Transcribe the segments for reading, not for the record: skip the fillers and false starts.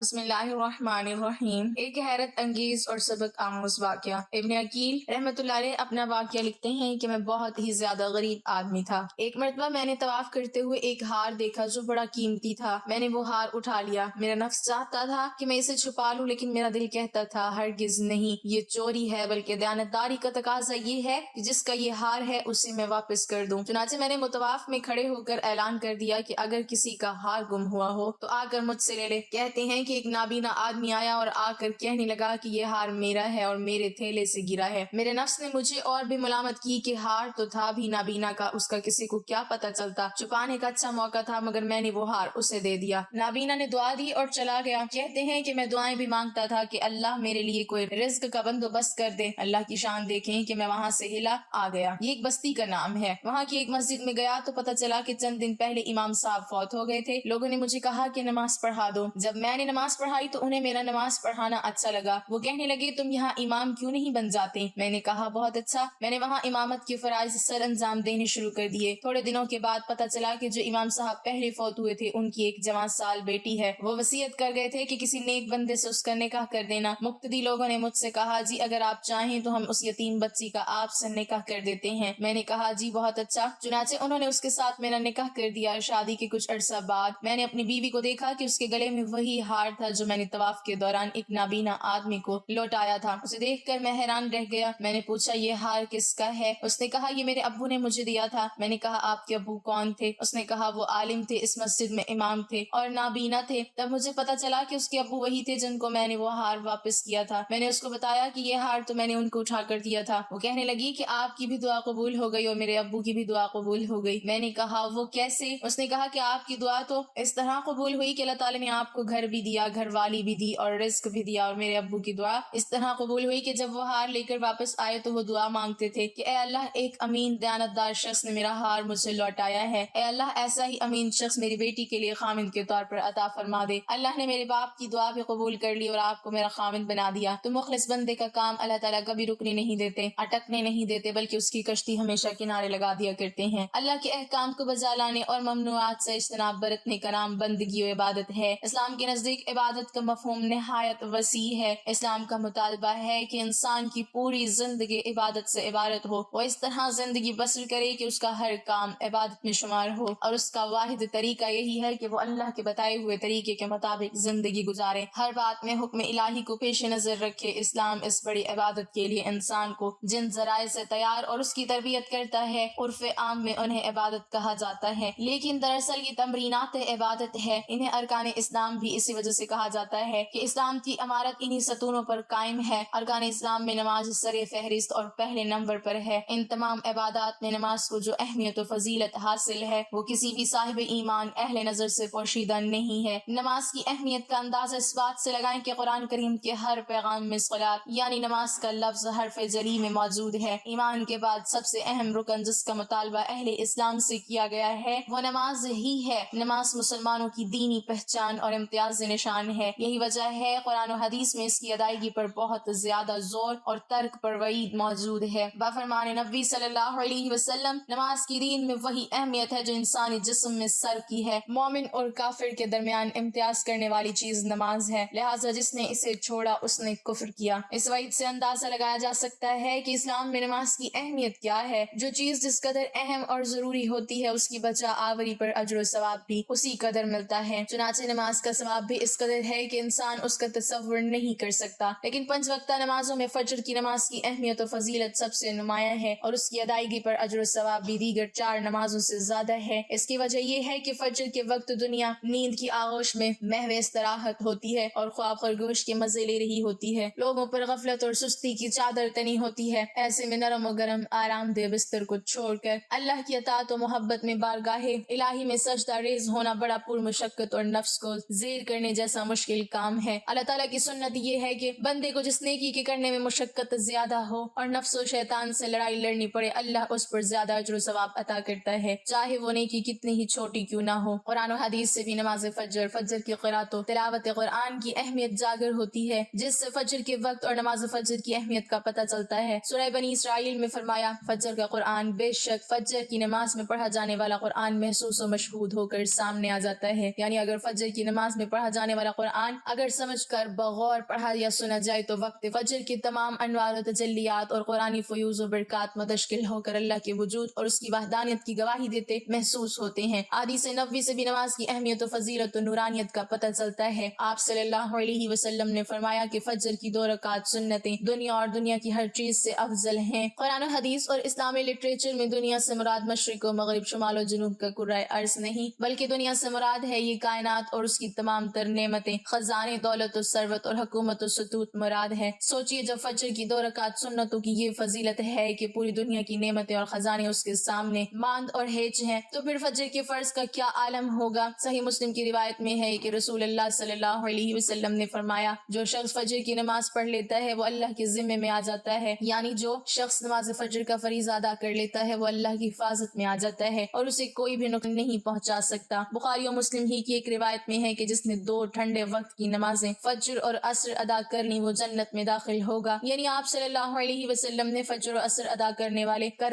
بسم اللہ الرحمن الرحیم۔ ایک حیرت انگیز اور سبق آموز واقعہ۔ ابن عقیل رحمۃ اللہ علیہ اپنا واقعہ لکھتے ہیں کہ میں بہت ہی زیادہ غریب آدمی تھا۔ ایک مرتبہ میں نے طواف کرتے ہوئے ایک ہار دیکھا جو بڑا قیمتی تھا۔ میں نے وہ ہار اٹھا لیا۔ میرا نفس چاہتا تھا کہ میں اسے چھپا لوں، لیکن میرا دل کہتا تھا ہرگز نہیں، یہ چوری ہے، بلکہ دیانتداری کا تقاضا یہ ہے کہ جس کا یہ ہار ہے اسے میں واپس کر دوں۔ چنانچہ میں نے مطواف میں کھڑے ہو کر اعلان کر دیا کہ اگر کسی کا ہار گم ہوا ہو تو آ کر مجھ سے لے لے۔ کہتے ہیں کہ ایک نابینا آدمی آیا اور آ کر کہنے لگا کہ یہ ہار میرا ہے اور میرے تھیلے سے گرا ہے۔ میرے نفس نے مجھے اور بھی ملامت کی کہ ہار تو تھا بھی نابینا کا، اس کا کسی کو کیا پتہ چلتا۔ چھپانے کا اچھا موقع تھا، مگر میں نے وہ ہار اسے دے دیا۔ نابینا نے دعا دی اور چلا گیا۔ کہتے ہیں کہ میں دعائیں بھی مانگتا تھا کہ اللہ میرے لیے کوئی رزق کا بندوبست کر دے۔ اللہ کی شان دیکھیں کہ میں وہاں سے ہلا آ گیا۔ یہ ایک بستی کا نام ہے۔ وہاں کی ایک مسجد میں گیا تو پتہ چلا کہ چند دن پہلے امام صاحب فوت ہو گئے تھے۔ لوگوں نے مجھے کہا کہ نماز پڑھا دو۔ جب میں نے نماز پڑھائی تو انہیں میرا نماز پڑھانا اچھا لگا۔ وہ کہنے لگے تم یہاں امام کیوں نہیں بن جاتے؟ میں نے کہا بہت اچھا۔ میں نے وہاں امامت کے فرائض سر انجام دینے شروع کر دیے۔ تھوڑے دنوں کے بعد پتہ چلا کہ جو امام صاحب پہلے فوت ہوئے تھے ان کی ایک جوان سال بیٹی ہے۔ وہ وصیت کر گئے تھے کہ کسی نیک بندے سے اس کا نکاح کر دینا۔ مقتدی لوگوں نے مجھ سے کہا جی اگر آپ چاہیں تو ہم اس یتیم بچی کا آپ سے نکاح کر دیتے ہیں۔ میں نے کہا جی بہت اچھا۔ چنانچہ انہوں نے اس کے ساتھ میرا نکاح کر دیا۔ شادی کے کچھ عرصہ بعد میں نے اپنی بیوی کو دیکھا کہ اس کے گلے میں وہی ہار تھا جو میں نے طواف کے دوران ایک نابینا آدمی کو لوٹایا تھا۔ اسے دیکھ کر میں حیران رہ گیا۔ میں نے پوچھا یہ ہار کس کا ہے؟ اس نے کہا یہ میرے ابو نے مجھے دیا تھا۔ میں نے کہا آپ کے ابو کون تھے؟ اس نے کہا وہ عالم تھے، اس مسجد میں امام تھے اور نابینا تھے۔ تب مجھے پتہ چلا کہ اس کے ابو وہی تھے جن کو میں نے وہ ہار واپس کیا تھا۔ میں نے اس کو بتایا کہ یہ ہار تو میں نے ان کو اٹھا کر دیا تھا۔ وہ کہنے لگی کہ آپ کی بھی دعا قبول ہو گئی اور میرے ابو کی بھی دعا قبول ہو گئی۔ میں نے کہا وہ کیسے؟ اس نے کہا کہ آپ کی دعا تو اس طرح قبول ہوئی کہ اللہ تعالیٰ نے آپ کو گھر بھی دیا، گھر والی بھی دی اور رزق بھی دیا، اور میرے ابو کی دعا اس طرح قبول ہوئی کہ جب وہ ہار لے کر واپس آئے تو وہ دعا مانگتے تھے کہ اے اللہ ایک امین دیانتدار شخص نے میرا ہار مجھ سے لوٹایا ہے، اے اللہ ایسا ہی امین شخص میری بیٹی کے لیے خامند کے طور پر عطا فرما دے۔ اللہ نے میرے باپ کی دعا بھی قبول کر لی اور آپ کو میرا خامند بنا دیا۔ تو مخلص بندے کا کام اللہ تعالیٰ کبھی رکنے نہیں دیتے، اٹکنے نہیں دیتے، بلکہ اس کی کشتی ہمیشہ کنارے لگا دیا کرتے ہیں۔ اللہ کے احکام کو بجا لانے اور ممنوعات سے اجتناب برتنے کا نام بندگی و عبادت ہے۔ اسلام کے نزدیک عبادت کا مفہوم نہایت وسیع ہے۔ اسلام کا مطالبہ ہے کہ انسان کی پوری زندگی عبادت سے عبارت ہو، وہ اس طرح زندگی بسر کرے کہ اس کا ہر کام عبادت میں شمار ہو، اور اس کا واحد طریقہ یہی ہے کہ وہ اللہ کے بتائے ہوئے طریقے کے مطابق زندگی گزارے، ہر بات میں حکم الہی کو پیش نظر رکھے۔ اسلام اس بڑی عبادت کے لیے انسان کو جن ذرائع سے تیار اور اس کی تربیت کرتا ہے، عرف عام میں انہیں عبادت کہا جاتا ہے، لیکن دراصل یہ تمرینات عبادت ہے۔ انہیں ارکان اسلام بھی اسی وجہ سے کہا جاتا ہے کہ اسلام کی عمارت انہی ستونوں پر قائم ہے۔ ارکان اسلام میں نماز سر فہرست اور پہلے نمبر پر ہے۔ ان تمام عبادات میں نماز کو جو اہمیت و فضیلت حاصل ہے وہ کسی بھی صاحب ایمان اہل نظر سے پوشیدہ نہیں ہے۔ نماز کی اہمیت کا اندازہ اس بات سے لگائیں کہ قرآن کریم کے ہر پیغام میں صلاۃ یعنی نماز کا لفظ حرف جلی میں موجود ہے۔ ایمان کے بعد سب سے اہم رکن جس کا مطالبہ اہل اسلام سے کیا گیا ہے وہ نماز ہی ہے۔ نماز مسلمانوں کی دینی پہچان اور امتیاز نشان ہے۔ یہی وجہ ہے قرآن و حدیث میں اس کی ادائیگی پر بہت زیادہ زور اور ترک پر وعید موجود ہے۔ بفرمان نبی صلی اللہ علیہ وسلم نماز کی دین میں وہی اہمیت ہے جو انسانی جسم میں سر کی ہے۔ مومن اور کافر کے درمیان امتیاز کرنے والی چیز نماز ہے، لہٰذا جس نے اسے چھوڑا اس نے کفر کیا۔ اس وعید سے اندازہ لگایا جا سکتا ہے کہ اسلام میں نماز کی اہمیت کیا ہے۔ جو چیز جس قدر اہم اور ضروری ہوتی ہے اس کی بجا آوری پر اجر و ثواب بھی اسی قدر ملتا ہے۔ چنانچہ نماز کا ثواب بھی اس قدر ہے کہ انسان اس کا تصور نہیں کر سکتا۔ لیکن 5 وقتہ نمازوں میں فجر کی نماز کی اہمیت و فضیلت سب سے نمایاں ہے اور اس کی ادائیگی پر اجر و ثواب بھی دیگر 4 نمازوں سے زیادہ ہے۔ اس کی وجہ یہ ہے کہ فجر کے وقت دنیا نیند کی آغوش میں محو استراحت ہوتی ہے اور خواب خرگوش کے مزے لے رہی ہوتی ہے۔ لوگوں پر غفلت اور سستی کی چادر تنی ہوتی ہے۔ ایسے میں نرم و گرم آرام دہ بستر کو چھوڑ کر اللہ کی اطاعت و محبت میں بارگاہ الہی میں سجدہ ریز ہونا بڑا پرمشقت اور نفس کو زیر کرنے جیسا مشکل کام ہے۔ اللہ تعالیٰ کی سنت یہ ہے کہ بندے کو جس نیکی کے کرنے میں مشقت زیادہ ہو اور نفس و شیطان سے لڑائی لڑنی پڑے، اللہ اس پر زیادہ اجر و ثواب عطا کرتا ہے، چاہے وہ نیکی کتنی ہی چھوٹی کیوں نہ ہو۔ قرآن و حدیث سے بھی نماز فجر کی قرات و تلاوت قرآن کی اہمیت جاگر ہوتی ہے، جس سے فجر کے وقت اور نماز فجر کی اہمیت کا پتہ چلتا ہے۔ سورہ بنی اسرائیل میں فرمایا فجر کا قرآن، بے شک فجر کی نماز میں پڑھا جانے والا قرآن محسوس و مشہود ہو کر سامنے آ جاتا ہے، یعنی اگر فجر کی نماز میں پڑھا جانے جانے والا قرآن اگر سمجھ کر بغور پڑھا یا سنا جائے تو وقت فجر کی تمام انوار و تجلیات اور قرآنی فیوز و برکات متشکل ہو کر اللہ کے وجود اور اس کی وحدانیت کی گواہی دیتے محسوس ہوتے ہیں۔ احادیث نبوی سے بھی نماز کی اہمیت و فضیلت و نورانیت کا پتہ چلتا ہے۔ آپ صلی اللہ علیہ وسلم نے فرمایا کہ فجر کی 2 رکعت سنتیں دنیا اور دنیا کی ہر چیز سے افضل ہیں۔ قرآن و حدیث اور اسلامی لٹریچر میں دنیا سے مراد مشرق و مغرب، شمال و جنوب کا کرۂ ارض نہیں، بلکہ دنیا سے مراد ہے یہ کائنات اور اس کی تمام تر نعمتیں، خزانے، دولت و ثروت اور حکومت و ستوت مراد ہے۔ سوچئے جب فجر کی 2 رکعت سنتوں کی یہ فضیلت ہے کہ پوری دنیا کی نعمتیں اور خزانے اس کے سامنے ماند اور ہیچ ہیں، تو پھر فجر کے فرض کا کیا عالم ہوگا۔ صحیح مسلم کی روایت میں ہے کہ رسول اللہ صلی اللہ علیہ وسلم نے فرمایا، جو شخص فجر کی نماز پڑھ لیتا ہے وہ اللہ کے ذمے میں آ جاتا ہے، یعنی جو شخص نماز فجر کا فریضہ ادا کر لیتا ہے وہ اللہ کی حفاظت میں آ جاتا ہے اور اسے کوئی بھی نقصان نہیں پہنچا سکتا۔ بخاری و مسلم ہی کی ایک روایت میں ہے کہ جس نے 2 ٹھنڈے وقت کی نمازیں فجر اور عصر ادا کر لی وہ جنت میں داخل ہوگا، یعنی آپ صلی اللہ علیہ وسلم نے فجر اور عصر ادا کر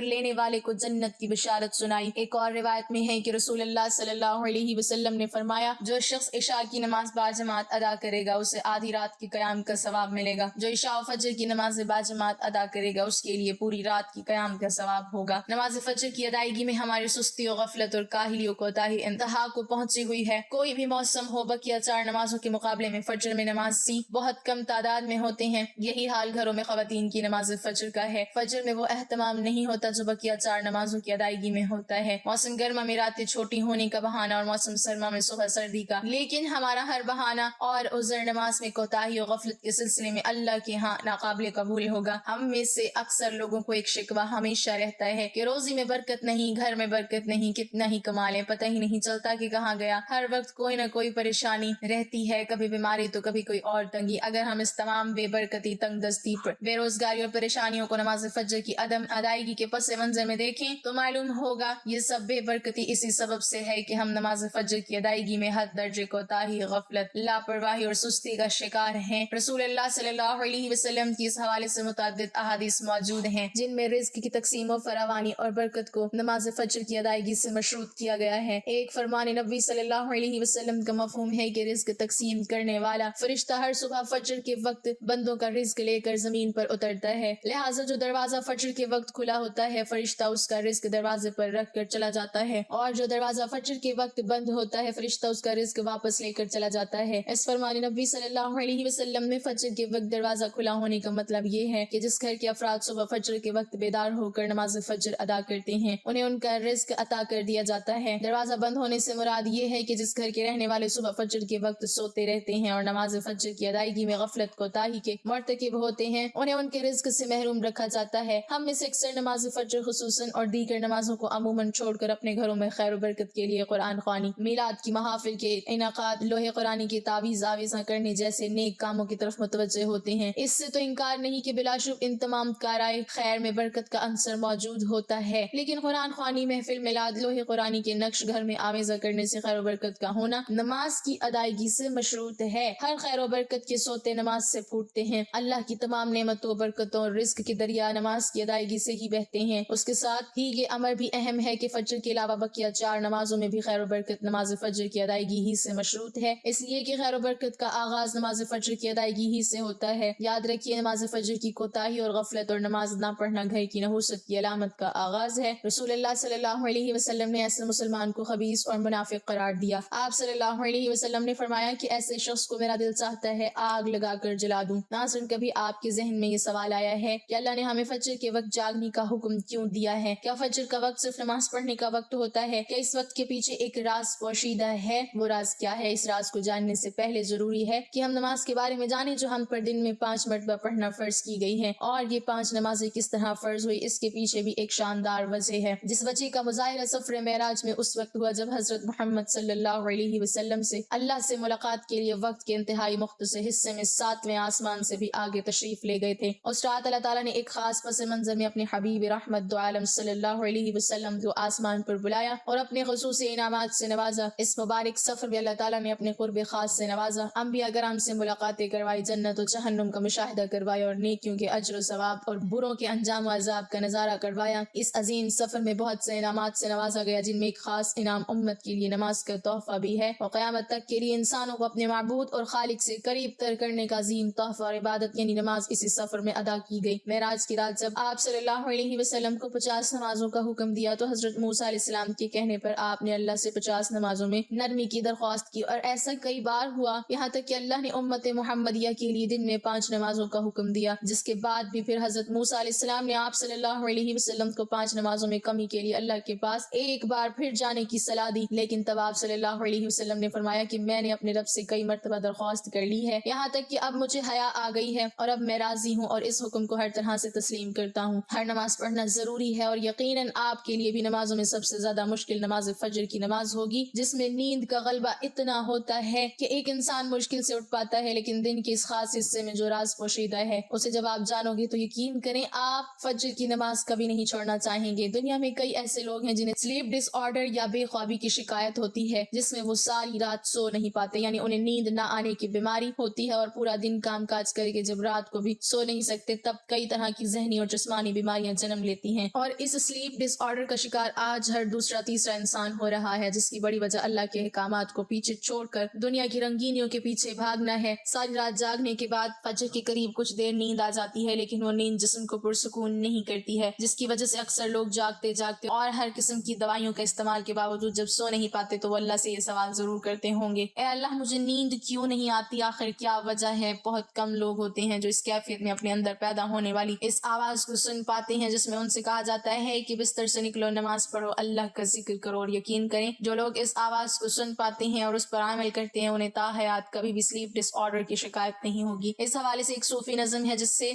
لینے والے کو جنت کی بشارت سنائی۔ ایک اور روایت میں ہے کہ رسول اللہ صلی اللہ علیہ وسلم نے فرمایا، جو شخص عشاء کی نماز باجماعت ادا کرے گا اسے آدھی رات کے قیام کا ثواب ملے گا، جو عشاء و فجر کی نماز باجماعت ادا کرے گا اس کے لیے پوری رات کی قیام کا ثواب ہوگا۔ نماز فجر کی ادائیگی میں ہماری سستی و غفلت اور کاہلی و کوتاہی انتہا کو پہنچی ہوئی ہے۔ کوئی بھی موسم ہو، بقیہ 4 نمازوں کے مقابلے میں فجر میں نمازی بہت کم تعداد میں ہوتے ہیں۔ یہی حال گھروں میں خواتین کی نماز فجر کا ہے۔ فجر میں وہ اہتمام نہیں ہوتا جو بقیہ 4 نمازوں کی ادائیگی میں ہوتا ہے۔ موسم گرما میں راتیں چھوٹی ہونے کا بہانہ اور موسم سرما میں صبح سردی کا، لیکن ہمارا ہر بہانہ اور عذر نماز میں کوتاہی و غفلت کے سلسلے میں اللہ کے ہاں ناقابل قبول ہوگا۔ ہم میں سے اکثر لوگوں کو ایک شکوہ ہمیشہ رہتا ہے کہ روزی میں برکت نہیں، گھر میں برکت نہیں، کتنا ہی کما لیں پتہ ہی نہیں چلتا کہ کہاں گیا۔ ہر وقت کوئی نہ کوئی پریشانی رہتی ہے، کبھی بیماری تو کبھی کوئی اور تنگی۔ اگر ہم اس تمام بے برکتی، تنگ دستی، بے روزگاری اور پریشانیوں کو نماز فجر کی عدم ادائیگی کے پس منظر میں دیکھیں تو معلوم ہوگا یہ سب بے برکتی اسی سبب سے ہے کہ ہم نماز فجر کی ادائیگی میں حد درجے کوتاہی، غفلت، لاپرواہی اور سستی کا شکار ہیں۔ رسول اللہ صلی اللہ علیہ وسلم کی اس حوالے سے متعدد احادیث موجود ہیں جن میں رزق کی تقسیم و فراوانی اور برکت کو نماز فجر کی ادائیگی سے مشروط کیا گیا ہے۔ ایک فرمان نبوی صلی اللہ علیہ وسلم کا مفہوم ہے کہ رزق تقسیم کرنے والا فرشتہ ہر صبح فجر کے وقت بندوں کا رزق لے کر زمین پر اترتا ہے، لہٰذا جو دروازہ فجر کے وقت کھلا ہوتا ہے فرشتہ اس کا رزق دروازے پر رکھ کر چلا جاتا ہے، اور جو دروازہ فجر کے وقت بند ہوتا ہے فرشتہ اس کا رزق واپس لے کر چلا جاتا ہے۔ اس فرمان نبوی صلی اللہ علیہ وسلم میں فجر کے وقت دروازہ کھلا ہونے کا مطلب یہ ہے کہ جس گھر کے افراد صبح فجر کے وقت بیدار ہو کر نماز فجر ادا کرتے ہیں انہیں ان کا رزق عطا کر دیا جاتا ہے۔ دروازہ بند ہونے سے مراد یہ ہے کہ جس گھر کے رہنے والے صبح فجر کے وقت سوتے رہتے ہیں اور نماز فجر کی ادائیگی میں غفلت کوتاہی کے مرتکب ہوتے ہیں انہیں ان کے رزق سے محروم رکھا جاتا ہے۔ ہم میں سے اکثر نماز فجر خصوصاً اور دیگر نمازوں کو عموماً چھوڑ کر اپنے گھروں میں خیر و برکت کے لیے قرآن خوانی، میلاد کی محافل کے انعقاد، لوح قرآنی کی تعویذ آویزاں کرنے جیسے نیک کاموں کی طرف متوجہ ہوتے ہیں۔ اس سے تو انکار نہیں کہ بلا شبہ ان تمام کارائے خیر میں برکت کا عنصر موجود ہوتا ہے، لیکن قرآن خوانی، محفل، میلاد، لوح قرآنی کے نقش گھر میں آویزہ کرنے سے خیر و برکت کا ہونا نماز کی ادائیگی سے مشروط ہے۔ ہر خیر و برکت کے سوتے نماز سے پھوٹتے ہیں۔ اللہ کی تمام نعمتوں، برکتوں اور رزق کے دریا نماز کی ادائیگی سے ہی بہتے ہیں۔ اس کے ساتھ ہی یہ امر بھی اہم ہے کہ فجر کے علاوہ بقیہ 4 نمازوں میں بھی خیر و برکت نماز فجر کی ادائیگی ہی سے مشروط ہے، اس لیے کہ خیر و برکت کا آغاز نماز فجر کی ادائیگی ہی سے ہوتا ہے۔ یاد رکھیے نماز فجر کی کوتاہی اور غفلت اور نماز نہ پڑھنا گھر کی نحوست کی علامت کا آغاز ہے۔ رسول اللہ صلی اللہ علیہ وسلم نے ایسے مسلمان کو خبیث اور منافق قرار دیا۔ آپ صلی اللہ علیہ وسلم نے فرمایا کہ ایسے شخص کو میرا دل چاہتا ہے آگ لگا کر جلا دوں۔ ناظرین، کبھی آپ کے ذہن میں یہ سوال آیا ہے کہ اللہ نے ہمیں فجر کے وقت جاگنے کا حکم کیوں دیا ہے؟ کیا فجر کا وقت صرف نماز پڑھنے کا وقت ہوتا ہے؟ کیا اس وقت کے پیچھے ایک راز پوشیدہ ہے؟ وہ راز کیا ہے؟ اس راز کو جاننے سے پہلے ضروری ہے کہ ہم نماز کے بارے میں جانیں جو ہم پر دن میں 5 مرتبہ پڑھنا فرض کی گئی ہے، اور یہ 5 نمازیں کس طرح فرض ہوئی اس کے پیچھے بھی ایک شاندار وجہ ہے، جس وجہ کا مظاہرہ سفر معراج میں اس وقت ہوا جب حضرت محمد صلی اللہ علیہ وسلم سے اللہ سے ملاقات کے لیے وقت کے انتہائی مختصر حصے میں 7ویں آسمان سے بھی آگے تشریف لے گئے تھے۔ اس رات اللہ تعالیٰ نے ایک خاص پس منظر میں اپنے حبیب رحمت دو عالم صلی اللہ علیہ وسلم کو آسمان پر بلایا اور اپنے خصوصی انعامات سے نوازا۔ اس مبارک سفر میں اللہ تعالیٰ نے اپنے قرب خاص سے نوازا، انبیاء کرام سے ملاقاتیں کروائی، جنت و جہنم کا مشاہدہ کروایا اور نیکیوں کے اجر و ثواب اور بروں کے انجام و عذاب کا نظارہ کروایا۔ اس عظیم سفر میں بہت سے انعامات سے نوازا گیا، جن میں ایک خاص انعام امت کے لیے نماز کا تحفہ بھی ہے، اور قیامت تک کے لیے ان انسانوں کو اپنے معبود اور خالق سے قریب تر کرنے کا عظیم تحفہ اور عبادت یعنی نماز اسی سفر میں ادا کی گئی۔ معراج کی رات جب آپ صلی اللہ علیہ وسلم کو 50 نمازوں کا حکم دیا تو حضرت موسیٰ علیہ السلام کے کہنے پر آپ نے اللہ سے 50 نمازوں میں نرمی کی درخواست کی، اور ایسا کئی بار ہوا یہاں تک کہ اللہ نے امت محمدیہ کے لیے دن میں 5 نمازوں کا حکم دیا، جس کے بعد بھی پھر حضرت موسیٰ علیہ السلام نے آپ صلی اللہ علیہ وسلم کو 5 نمازوں میں کمی کے لیے اللہ کے پاس ایک بار پھر جانے کی صلاح دی، لیکن تب آپ صلی اللہ علیہ وسلم نے فرمایا کہ میں نے اپنے رب سے کئی مرتبہ درخواست کر لی ہے، یہاں تک کہ اب مجھے حیا آ گئی ہے اور اب میں راضی ہوں اور اس حکم کو ہر طرح سے تسلیم کرتا ہوں۔ ہر نماز پڑھنا ضروری ہے، اور یقیناً آپ کے لیے بھی نمازوں میں سب سے زیادہ مشکل نماز فجر کی نماز ہوگی، جس میں نیند کا غلبہ اتنا ہوتا ہے کہ ایک انسان مشکل سے اٹھ پاتا ہے، لیکن دن کے اس خاص حصے میں جو راز پوشیدہ ہے اسے جب آپ جانو گے تو یقین کریں آپ فجر کی نماز کبھی نہیں چھوڑنا چاہیں گے۔ دنیا میں کئی ایسے لوگ ہیں جنہیں سلیپ ڈس آرڈر یا بے خوابی کی شکایت ہوتی ہے، جس میں وہ ساری رات سو نہیں پاتے، یعنی انہیں نیند نہ آنے کی بیماری ہوتی ہے اور پورا دن کام کاج کر کے جب رات کو بھی سو نہیں سکتے تب کئی طرح کی ذہنی اور جسمانی بیماریاں جنم لیتی ہیں، اور اس سلیپ ڈس آرڈر کا شکار آج ہر دوسرا تیسرا انسان ہو رہا ہے، جس کی بڑی وجہ اللہ کے احکامات کو پیچھے چھوڑ کر دنیا کی رنگینیوں کے پیچھے بھاگنا ہے۔ ساری رات جاگنے کے بعد فجر کے قریب کچھ دیر نیند آ جاتی ہے، لیکن وہ نیند جسم کو پرسکون نہیں کرتی ہے، جس کی وجہ سے اکثر لوگ جاگتے اور ہر قسم کی دوائیوں کا استعمال کے باوجود جب سو نہیں پاتے تو وہ اللہ سے یہ سوال ضرور کرتے ہوں گے، اے اللہ مجھے نیند کیوں نہیں آتی، آخر کیا وجہ ہے؟ بہت کم لوگ ہوتے ہیں جو اس کیفیت میں اپنے اندر پیدا ہونے والی اس آواز کو سن پاتے ہیں جس میں ان سے کہا جاتا ہے کہ بستر سے نکلو، نماز پڑھو، اللہ کا ذکر کرو، اور یقین کریں جو لوگ اس آواز کو سن پاتے ہیں اور اس پر عمل کرتے ہیں انہیں تا حیات کبھی بھی سلیپ ڈس آرڈر کی شکایت نہیں ہوگی۔ اس حوالے سے ایک صوفی نظم ہے جسے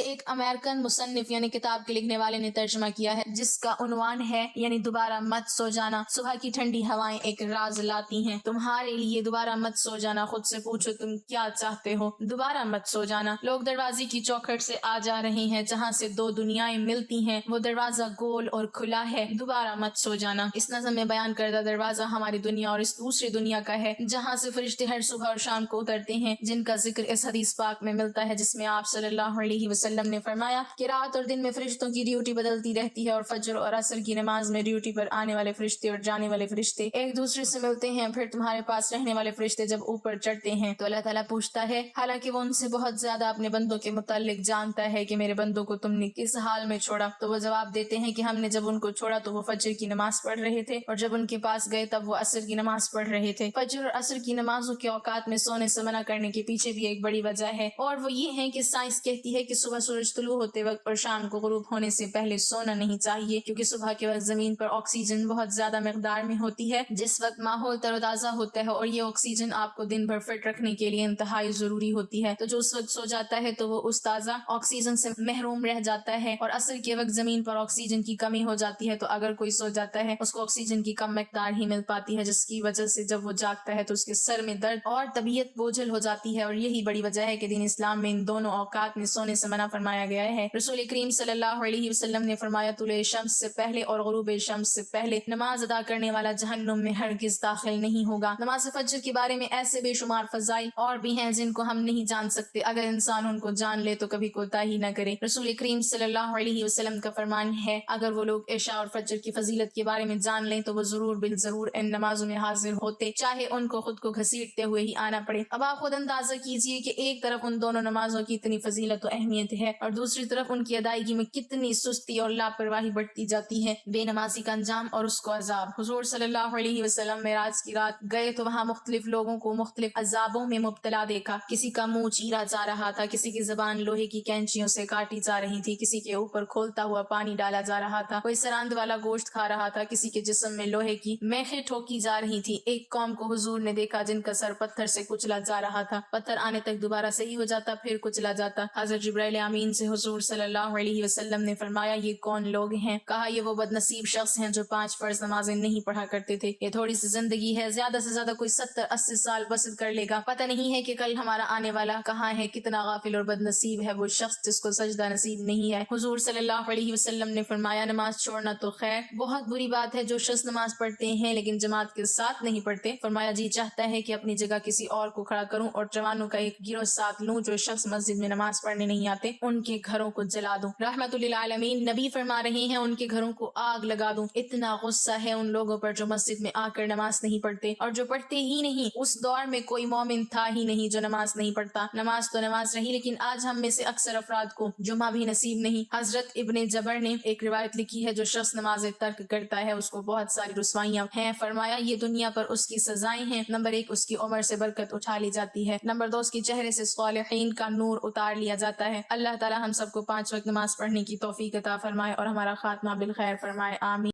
ایک امریکن مصنف یعنی کتاب کے لکھنے والے نے ترجمہ کیا ہے، جس کا عنوان ہے یعنی دوبارہ مت سو جانا۔ صبح کی ٹھنڈی ہوائیں ایک راز لاتی ہیں تمہارے لیے، دوبارہ مت سو جانا، خود سے پوچھو تم کیا چاہتے ہو، دوبارہ مت سو جانا۔ لوگ دروازے کی چوکھٹ سے آ جا رہے ہیں جہاں سے دو دنیایں ملتی ہیں، وہ دروازہ گول اور کھلا ہے، دوبارہ مت سو جانا۔ اس نظم میں بیان کردہ دروازہ ہماری دنیا اور اس دوسری دنیا کا ہے جہاں سے فرشتے ہر صبح اور شام کو اترتے ہیں، جن کا ذکر اس حدیث پاک میں ملتا ہے جس میں آپ صلی اللہ علیہ وسلم نے فرمایا کہ رات اور دن میں فرشتوں کی ڈیوٹی بدلتی رہتی ہے، اور فجر اور عصر کی نماز میں ڈیوٹی پر آنے والے فرشتے اور جانے والے فرشتے ایک دوسرے سے ملتے ہیں، پھر تمہارے پاس رہنے والے فرشتے جب اوپر چڑھتے ہیں تو اللہ تعالیٰ پوچھتا ہے، حالانکہ وہ ان سے بہت زیادہ اپنے بندوں کے متعلق جانتا ہے، کہ میرے بندوں کو تم نے کس حال میں چھوڑا؟ تو وہ جواب دیتے ہیں کہ ہم نے جب ان کو چھوڑا تو وہ فجر کی نماز پڑھ رہے تھے، اور جب ان کے پاس گئے تب وہ عصر کی نماز پڑھ رہے تھے۔ فجر اور عصر کی نمازوں کے اوقات میں سونے سے منع کرنے کے پیچھے بھی ایک بڑی وجہ ہے، اور وہ یہ ہے کہ سائنس کہتی ہے کہ صبح سورج طلوع ہوتے وقت اور شام کو غروب ہونے سے پہلے سونا نہیں چاہیے، کیونکہ صبح کے وقت زمین پر آکسیجن بہت زیادہ مقدار میں ہوتی ہے، جس وقت ماحول تر و تازہ ہوتا ہے، اور یہ آکسیجن آپ کو دن بھر فٹ رکھنے کے لیے انتہائی ضروری ہوتی ہے، تو جو اس وقت سو جاتا ہے تو وہ اس تازہ آکسیجن سے محروم رہ جاتا ہے، اور عصر کے وقت زمین پر آکسیجن کی کمی ہو جاتی ہے، تو اگر کوئی سو جاتا ہے اس کو آکسیجن کی کم مقدار ہی مل پاتی ہے، جس کی وجہ سے جب وہ جاگتا ہے تو اس کے سر میں درد اور طبیعت بوجھل ہو جاتی ہے، اور یہی بڑی وجہ ہے کہ دین اسلام میں ان دونوں اوقات میں سونے سے منع فرمایا گیا ہے۔ رسول کریم صلی اللہ علیہ وسلم نے فرمایا، طلوع شمس سے پہلے اور غروب شمس سے پہلے نماز ادا کرنے والا جہنم میں ہرگز داخل نہیں ہوگا۔ نماز فجر کے بارے میں ایسے بے شمار فضائل اور بھی ہیں جن کو ہم نہیں جان سکتے، اگر انسان ان کو جان لے تو کبھی کوتاہی نہ کرے۔ رسول کریم صلی اللہ علیہ وسلم کا فرمان ہے، اگر وہ لوگ عشاء اور فجر کی فضیلت کے بارے میں جان لیں تو وہ ضرور بالضرور ان نمازوں میں حاضر ہوتے، چاہے ان کو خود کو گھسیٹتے ہوئے ہی آنا پڑے۔ اب آپ خود اندازہ کیجئے کہ ایک طرف ان دونوں نمازوں کی اتنی فضیلت و اہمیت ہے، اور دوسری طرف ان کی ادائیگی میں کتنی سستی اور لاپرواہی بڑھتی جاتی ہے۔ بے نمازی کا انجام اور اس کو عذاب۔ حضور صلی اللہ علیہ وسلم معراج کی رات گئے تو وہاں مختلف لوگوں کو مختلف عذابوں میں مبتلا دیکھا، کسی کا منہ چیرا جا رہا تھا، کسی کی زبان لوہے کی کینچیوں سے کاٹی جا رہی تھی، کسی کے اوپر کھولتا ہوا پانی ڈالا جا رہا تھا، کوئی سراند والا گوشت کھا رہا تھا، کسی کے جسم میں لوہے کی میخیں ٹھوکی جا رہی تھی۔ ایک قوم کو حضور نے دیکھا جن کا سر پتھر سے کچلا جا رہا تھا، پتھر آنے تک دوبارہ صحیح ہو جاتا پھر کچلا جاتا۔ حضرت جبرائیل امین سے حضور صلی اللہ علیہ وسلم نے فرمایا، یہ کون لوگ ہیں؟ کہا، یہ وہ بد نصیب شخص ہیں جو 5 فرض نمازیں نہیں پڑھا کرتے تھے۔ یہ تھوڑی سی زندگی ہے، زیادہ سے زیادہ کوئی 70-80 سال بسر کر لے گا، پتہ نہیں ہے کہ کل ہمارا آنے والا کہاں ہے۔ کتنا غافل اور بد نصیب ہے وہ شخص جس کو سجدہ نصیب نہیں ہے۔ حضور صلی اللہ علیہ وسلم نے فرمایا، نماز چھوڑنا تو خیر بہت بری بات ہے، جو شخص نماز پڑھتے ہیں لیکن جماعت کے ساتھ نہیں پڑھتے۔ فرمایا، جی چاہتا ہے کہ اپنی جگہ کسی اور کو کھڑا کروں اور جوانوں کا ایک گروہ ساتھ لوں جو شخص مسجد میں نماز پڑھنے نہیں آتے، ان کے گھروں کو جلا دوں۔ رحمت للعالمین نبی فرما رہے ہیں، ان کے گھروں کو آگ لگا دوں۔ اتنا غصہ ہے ان لوگوں پر جو مسجد میں آ کر نماز نہیں پڑھتے، اور جو پڑھتے ہی نہیں، اس دور میں کوئی مومن تھا ہی نہیں جو نماز نہیں پڑھتا۔ نماز تو نماز رہی، لیکن آج ہم میں سے اکثر افراد کو جمعہ بھی نصیب نہیں۔ حضرت ابن جبر نے ایک روایت لکھی ہے، جو شخص نماز ترک کرتا ہے اس کو بہت ساری رسوائیاں ہیں۔ فرمایا یہ دنیا پر اس کی سزائیں ہیں، نمبر 1 اس کی عمر سے برکت اٹھا لی جاتی ہے، نمبر 2 اس کے چہرے سے صالحین کا نور اتار لیا جاتا ہے۔ اللہ تعالی ہم سب کو 5 وقت نماز پڑھنے کی توفیق عطا فرمائے اور ہمارا خاتمہ بالخیر فرمائے، آمین۔